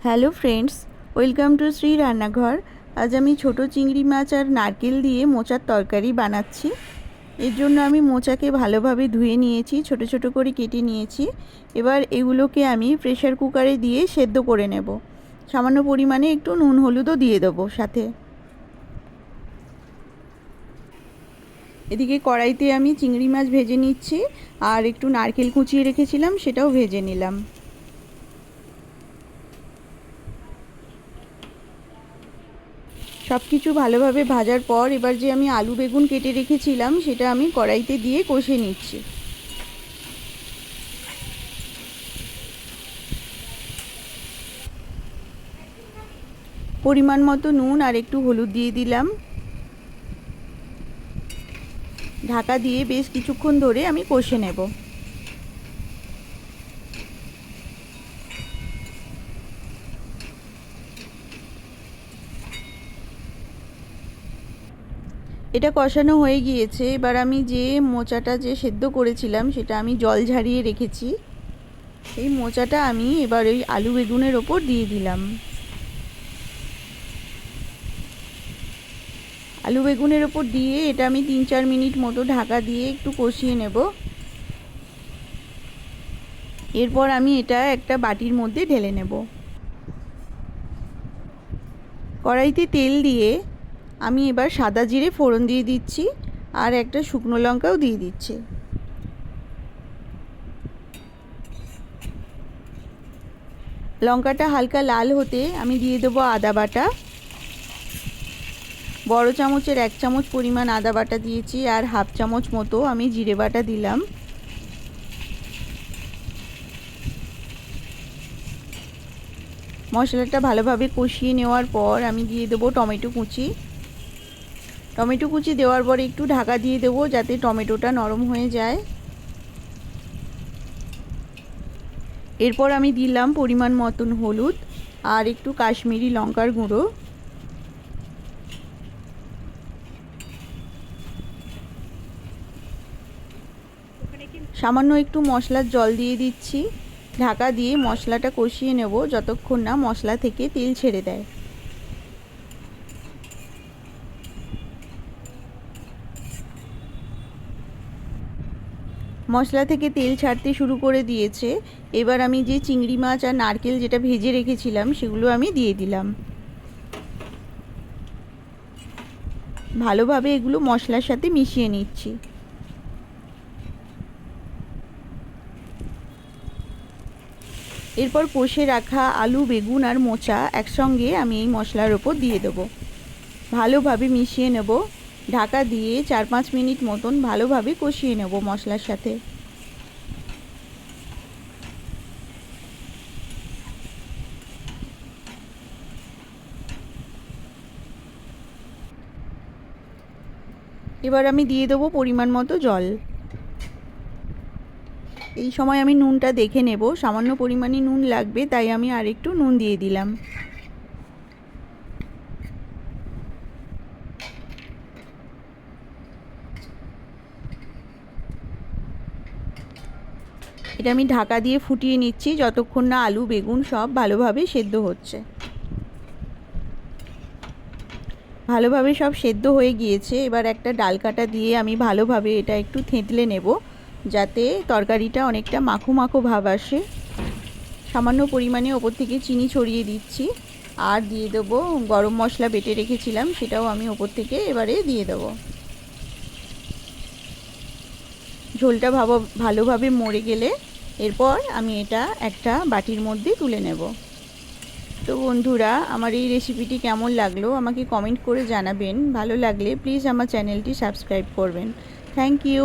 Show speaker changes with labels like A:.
A: Hello friends, welcome to Shri রান্নাঘর। আজ আমি ছোট চিংড়ি মাছ আর নারকেল দিয়ে মোচার তরকারি বানাচ্ছি। এর জন্য আমি মোচাকে ভালোভাবে ধুয়ে নিয়েছি, ছোট ছোট করে কেটে নিয়েছি। এবার এগুলোকে আমি প্রেসার কুকারে দিয়ে সেদ্ধ করে নেব। সামান্য পরিমাণে একটু নুন হলুদও দিয়ে দেবো সাথে। এদিকে কড়াইতে আমি চিংড়ি মাছ ভেজে নিচ্ছি, আর একটু নারকেল কুচিয়ে রেখেছিলাম সেটাও ভেজে নিলাম। সব কিছু ভালোভাবে ভাজার পর এবার যে আমি আলু বেগুন কেটে রেখেছিলাম সেটা আমি কড়াইতে দিয়ে কষে নিচ্ছি। পরিমাণ মতো নুন আর একটু হলুদ দিয়ে দিলাম। ঢাকা দিয়ে বেশ কিছুক্ষণ ধরে আমি কষে নেব। এটা কষানো হয়ে গিয়েছে। এবার আমি যে মোচাটা যে সেদ্ধ করেছিলাম সেটা আমি জল ঝরিয়ে রেখেছি। এই মোচাটা আমি এবার ওই আলু বেগুনের ওপর দিয়ে দিলাম। আলু বেগুনের ওপর দিয়ে এটা আমি 3-4 মিনিট মতো ঢাকা দিয়ে একটু কষিয়ে নেব। এরপর আমি এটা একটা বাটির মধ্যে ঢেলে নেব। কড়াইতে তেল দিয়ে আমি এবার সাদা জিরে ফোড়ন দিয়ে দিচ্ছি, আর একটা শুকনো লঙ্কাও দিয়ে দিচ্ছি। লঙ্কাটা হালকা লাল হতে আমি দিয়ে দেবো আদা বাটা। বড় চামচের 1 চামচ পরিমাণ আদা বাটা দিয়েছি, আর হাফ চামচ মতো আমি জিরে বাটা দিলাম। মশলাটা ভালোভাবে কষিয়ে নেওয়ার পর আমি দিয়ে দেবো টমেটো কুচি। টমেটো কুচি দেওয়ার পরে একটু ঢাকা দিয়ে দেবো যাতে টমেটোটা নরম হয়ে যায়। এরপর আমি দিলাম পরিমাণ মতন হলুদ আর একটু কাশ্মীরি লঙ্কার গুঁড়ো। সামান্য একটু মশলার জল দিয়ে দিচ্ছি। ঢাকা দিয়ে মশলাটা কষিয়ে নেব যতক্ষণ না মশলা থেকে তেল ছেড়ে দেয়। মশলা থেকে তেল ছাড়তে শুরু করে দিয়েছে। এবার আমি যে চিংড়ি মাছ আর নারকেল যেটা ভেজে রেখেছিলাম সেগুলো আমি দিয়ে দিলাম। ভালোভাবে এগুলো মশলার সাথে মিশিয়ে নিচ্ছি। এরপর কষে রাখা আলু বেগুন আর মোচা একসঙ্গে আমি এই মশলার ওপর দিয়ে দেবো। ভালোভাবে মিশিয়ে নেব। ঢাকা দিয়ে 4-5 মিনিট মতন ভালোভাবে কষিয়ে নেব মশলার সাথে। এবার আমি দিয়ে দেবো পরিমাণ মতো জল। এই সময় আমি নুনটা দেখে নেব, সামান্য পরিমাণে নুন লাগবে তাই আমি আর একটু নুন দিয়ে দিলাম। এটা আমি ঢাকা দিয়ে ফুটিয়ে নিচ্ছি যতক্ষণ না আলু বেগুন সব ভালোভাবে সেদ্ধ হচ্ছে। ভালোভাবে সব সেদ্ধ হয়ে গিয়েছে। এবার একটা ডাল কাটা দিয়ে আমি ভালোভাবে এটা একটু থেঁতলে নেব যাতে তরকারিটা অনেকটা মাখো মাখো ভাব আসে। সামান্য পরিমাণে ওপর থেকে চিনি ছড়িয়ে দিচ্ছি, আর দিয়ে দেবো গরম মশলা বেটে রেখেছিলাম সেটাও আমি ওপর থেকে এবারে দিয়ে দেবো। ঝোলটা ভালোভাবে মরে গেলে এরপর আমি এটা একটা বাটির মধ্যে তুলে নেব। তো বন্ধুরা, আমার এই রেসিপিটি কেমন লাগলো আমাকে কমেন্ট করে জানাবেন। ভালো লাগলে প্লিজ আমার চ্যানেলটি সাবস্ক্রাইব করবেন। Thank you.